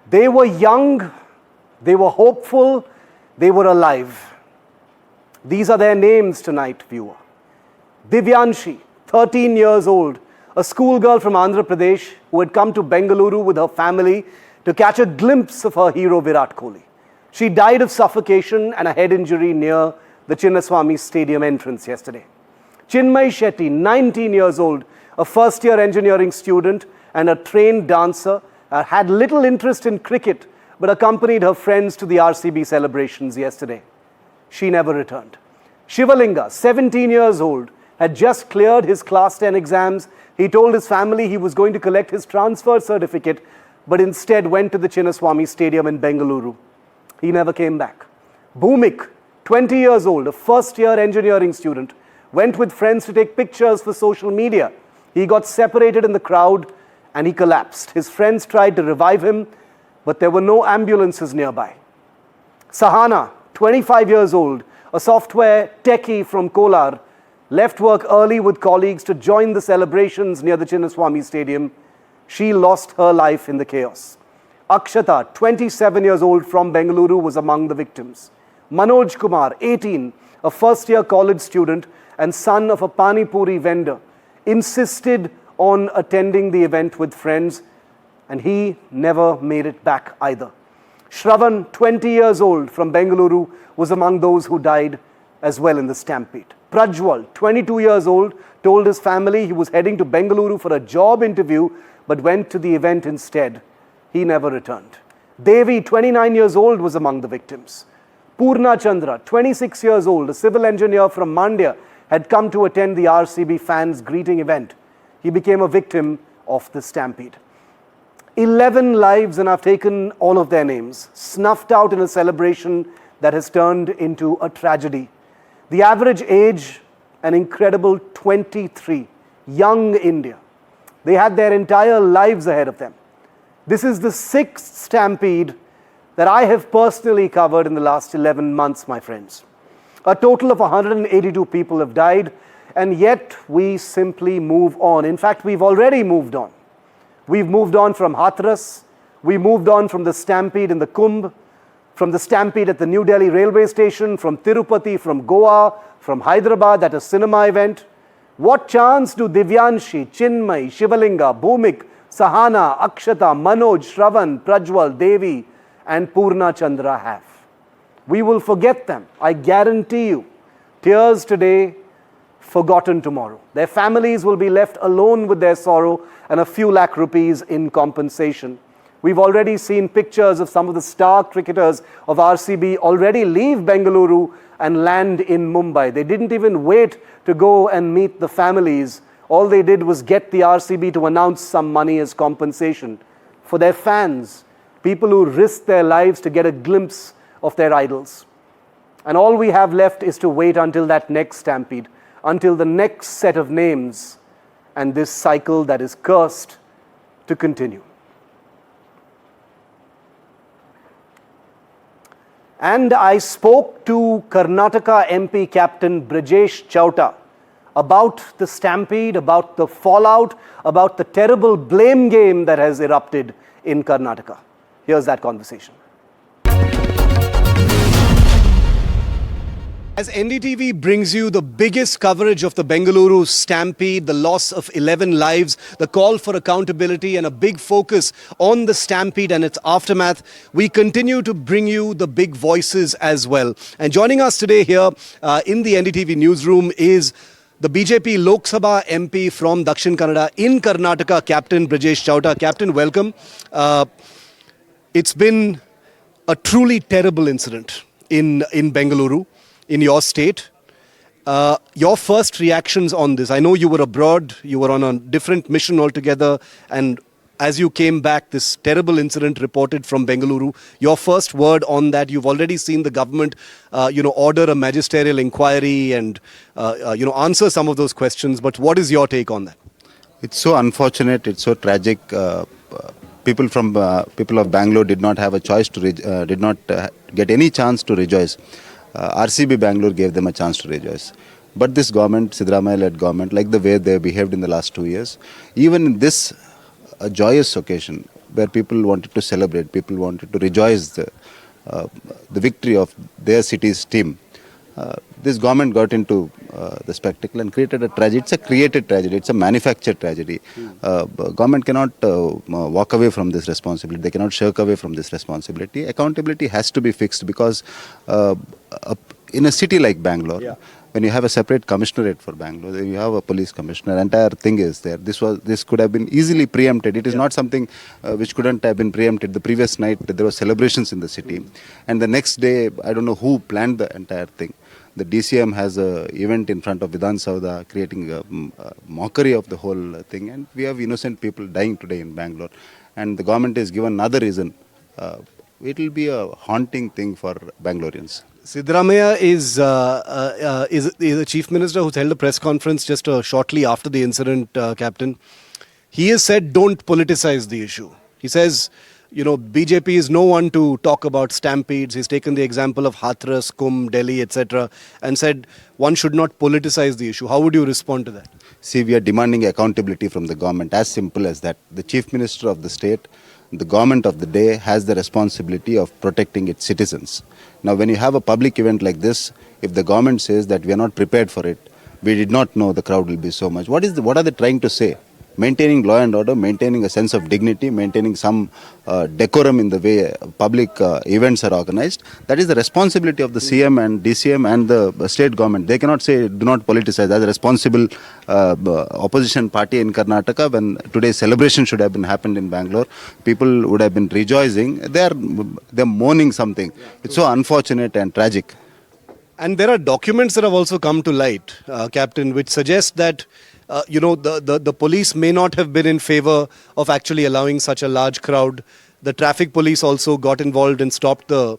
They were young, they were hopeful, they were alive. These are their names tonight, viewer. Divyanshi, 13 years old, a schoolgirl from Andhra Pradesh who had come to Bengaluru with her family to catch a glimpse of her hero Virat Kohli. She died of suffocation and a head injury near the Chinnaswamy Stadium entrance yesterday. Chinmay Shetty, 19 years old, a first-year engineering student and a trained dancer, had little interest in cricket but accompanied her friends to the RCB celebrations yesterday. She never returned. Shivalinga, 17 years old, had just cleared his Class 10 exams. He told his family he was going to collect his transfer certificate, but instead went to the Chinnaswamy Stadium in Bengaluru. He never came back. Bhumik, 20 years old, a first-year engineering student, went with friends to take pictures for social media. He got separated in the crowd and he collapsed. His friends tried to revive him, but there were no ambulances nearby. Sahana, 25 years old, a software techie from Kolar, left work early with colleagues to join the celebrations near the Chinnaswamy Stadium. She lost her life in the chaos. Akshata, 27 years old from Bengaluru, was among the victims. Manoj Kumar, 18, a first-year college student and son of a Pani Puri vendor, insisted on attending the event with friends, and he never made it back either. Shravan, 20 years old from Bengaluru, was among those who died as well in the stampede. Prajwal, 22 years old, told his family he was heading to Bengaluru for a job interview but went to the event instead. He never returned. Devi, 29 years old, was among the victims. Purna Chandra, 26 years old, a civil engineer from Mandya, had come to attend the RCB fans' greeting event. He became a victim of the stampede. 11 lives, and I've taken all of their names, snuffed out in a celebration that has turned into a tragedy. The average age, an incredible 23. Young India. They had their entire lives ahead of them. This is the 6th stampede that I have personally covered in the last 11 months, my friends. A total of 182 people have died, and yet we simply move on. In fact, we've already moved on. We've moved on from Hathras, we moved on from the stampede in the Kumbh, from the stampede at the New Delhi railway station, from Tirupati, from Goa, from Hyderabad at a cinema event. What chance do Divyanshi, Chinmay, Shivalinga, Bhumik, Sahana, Akshata, Manoj, Shravan, Prajwal, Devi, and Purna Chandra have? We will forget them, I guarantee you. Tears today, forgotten tomorrow. Their families will be left alone with their sorrow and a few lakh rupees in compensation. We've already seen pictures of some of the star cricketers of RCB already leave Bengaluru and land in Mumbai. They didn't even wait to go and meet the families. All they did was get the RCB to announce some money as compensation for their fans, people who risked their lives to get a glimpse of their idols. And all we have left is to wait until that next stampede, until the next set of names, and this cycle that is cursed to continue. And I spoke to Karnataka MP Captain Brijesh Chauta about the stampede, about the fallout, about the terrible blame game that has erupted in Karnataka. Here's that conversation. As NDTV brings you the biggest coverage of the Bengaluru Stampede, the loss of 11 lives, the call for accountability and a big focus on the Stampede and its aftermath, we continue to bring you the big voices as well. And joining us today here in the NDTV newsroom is the BJP Lok Sabha MP from Dakshin Kannada in Karnataka, Captain Brijesh Chauta. Captain, welcome. It's been a truly terrible incident in Bengaluru, in your state. Your first reactions on this? I know you were abroad, you were on a different mission altogether, and as you came back, this terrible incident reported from Bengaluru. Your first word on that? You've already seen the government, order a magisterial inquiry and, answer some of those questions. But what is your take on that? It's so unfortunate. It's so tragic. People of Bangalore did not have a choice to did not get any chance to rejoice. RCB Bangalore gave them a chance to rejoice. But this government, Siddaramaiah-led government, like the way they behaved in the last 2 years, even in this joyous occasion, where people wanted to celebrate, people wanted to rejoice the victory of their city's team. This government got into the spectacle and created a tragedy. It's a created tragedy. It's a manufactured tragedy. Government cannot walk away from this responsibility. They cannot shirk away from this responsibility. Accountability has to be fixed because in a city like Bangalore, when you have a separate commissionerate for Bangalore, then you have a police commissioner, entire thing is there. This could have been easily preempted. It is not something which couldn't have been preempted. The previous night there were celebrations in the city, and the next day I don't know who planned the entire thing. The DCM has a event in front of Vidhan Sauda, creating a mockery of the whole thing, and we have innocent people dying today in Bangalore, and the government is given another reason. It will be a haunting thing for Bangaloreans. Siddaramaiah is a chief minister who's held a press conference just shortly after the incident, Captain. He has said, don't politicize the issue. He says, BJP is no one to talk about stampedes. He's taken the example of Hathras, Kumbh, Delhi, etc. and said one should not politicize the issue. How would you respond to that? See, we are demanding accountability from the government, as simple as that. The chief minister of the state, the government of the day, has the responsibility of protecting its citizens. Now, when you have a public event like this, if the government says that we are not prepared for it, we did not know the crowd will be so much. What are they trying to say? Maintaining law and order, maintaining a sense of dignity, maintaining some decorum in the way public events are organized. That is the responsibility of the CM and DCM and the state government. They cannot say do not politicize. As a responsible opposition party in Karnataka, when today's celebration should have been happened in Bangalore, people would have been rejoicing. They're mourning something. It's so unfortunate and tragic. And there are documents that have also come to light, Captain, which suggest that the police may not have been in favor of actually allowing such a large crowd. The traffic police also got involved and stopped the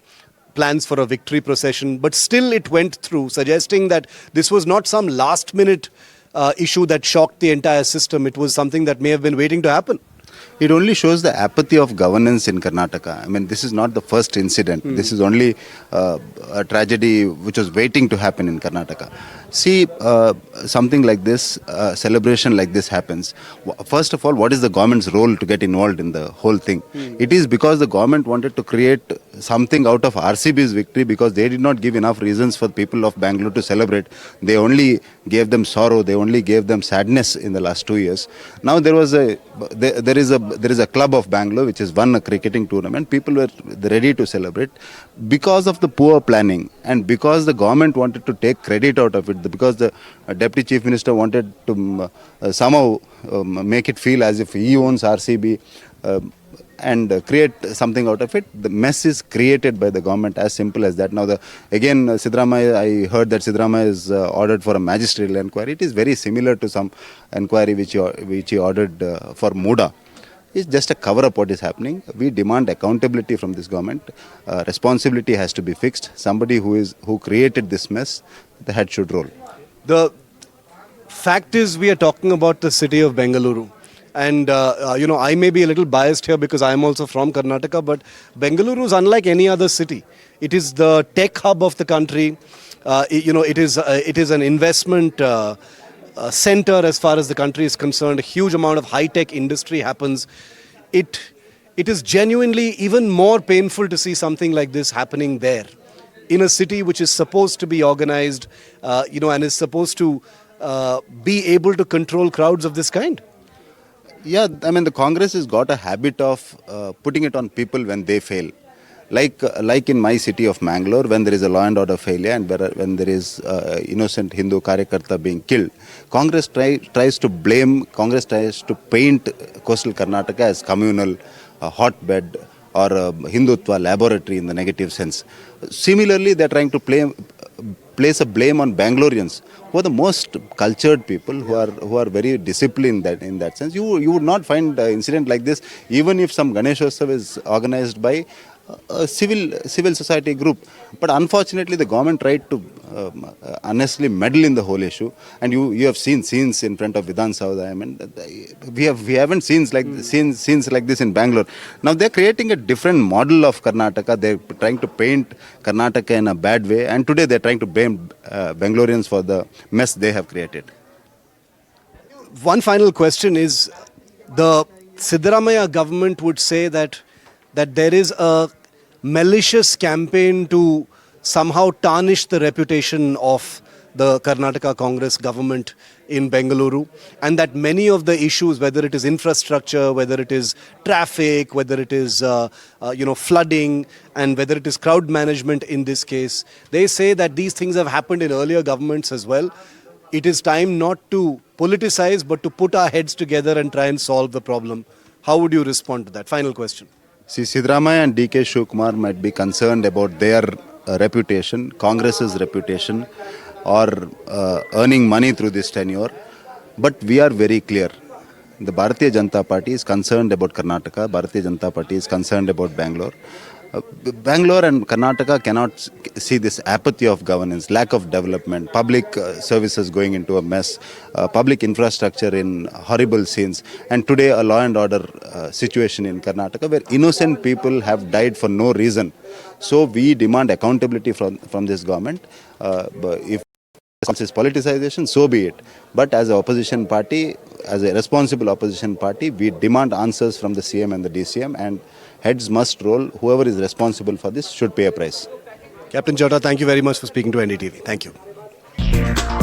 plans for a victory procession. But still it went through, suggesting that this was not some last minute issue that shocked the entire system. It was something that may have been waiting to happen. It only shows the apathy of governance in Karnataka. I mean, this is not the first incident. This is only a tragedy which was waiting to happen in Karnataka. See, something like this, celebration like this happens. First of all, what is the government's role to get involved in the whole thing? It is because the government wanted to create something out of RCB's victory because they did not give enough reasons for people of Bangalore to celebrate. They only gave them sorrow. They only gave them sadness in the last 2 years. Now there is a club of Bangalore which has won a cricketing tournament. People were ready to celebrate because of the poor planning and because the government wanted to take credit out of it, because the deputy chief minister wanted to somehow make it feel as if he owns RCB and create something out of it. The mess is created by the government, as simple as that. Now, Siddaramaiah, I heard that Siddaramaiah is ordered for a magisterial inquiry. It is very similar to some inquiry which he ordered for Muda. It's just a cover-up what is happening. We demand accountability from this government. Responsibility has to be fixed. Somebody who created this mess, the head should roll. The fact is, we are talking about the city of Bengaluru. And, I may be a little biased here because I am also from Karnataka, but Bengaluru is unlike any other city. It is the tech hub of the country. It is an investment center as far as the country is concerned. A huge amount of high-tech industry happens. It is genuinely even more painful to see something like this happening there, in a city which is supposed to be organized, and is supposed to be able to control crowds of this kind. Yeah, I mean, the Congress has got a habit of putting it on people when they fail. Like in my city of Mangalore, when there is a law and order failure and when there is innocent Hindu Karyakarta being killed, Congress tries to paint coastal Karnataka as communal, hotbed or a Hindutva laboratory in the negative sense. Similarly, they are trying to place a blame on Bangaloreans, who are the most cultured people, who are very disciplined in that sense. You would not find an incident like this even if some Ganeshotsav is organized by a civil society group. But unfortunately, the government tried to honestly meddle in the whole issue. And you have seen scenes in front of Vidhan Sauda. I mean, we haven't seen scenes like this in Bangalore. Now they're creating a different model of Karnataka. They're trying to paint Karnataka in a bad way. And today they're trying to blame Bangaloreans for the mess they have created. One final question is, the Siddaramaiah government would say that there is a malicious campaign to somehow tarnish the reputation of the Karnataka Congress government in Bengaluru, and that many of the issues, whether it is infrastructure, whether it is traffic, whether it is flooding, and whether it is crowd management in this case, they say that these things have happened in earlier governments as well. It is time not to politicize but to put our heads together and try and solve the problem. How would you respond to that? Final question. See, Siddaramaiah and DK Shivkumar might be concerned about their reputation, Congress's reputation, or earning money through this tenure. But we are very clear. The Bharatiya Janata Party is concerned about Karnataka. Bharatiya Janata Party is concerned about Bangalore. Bangalore and Karnataka cannot see this apathy of governance, lack of development, public services going into a mess, public infrastructure in horrible scenes, and today a law and order situation in Karnataka where innocent people have died for no reason. So we demand accountability from this government. If this is politicization, so be it. But as an opposition party, as a responsible opposition party, we demand answers from the CM and the DCM, and heads must roll. Whoever is responsible for this should pay a price. Captain Chota, thank you very much for speaking to NDTV. Thank you.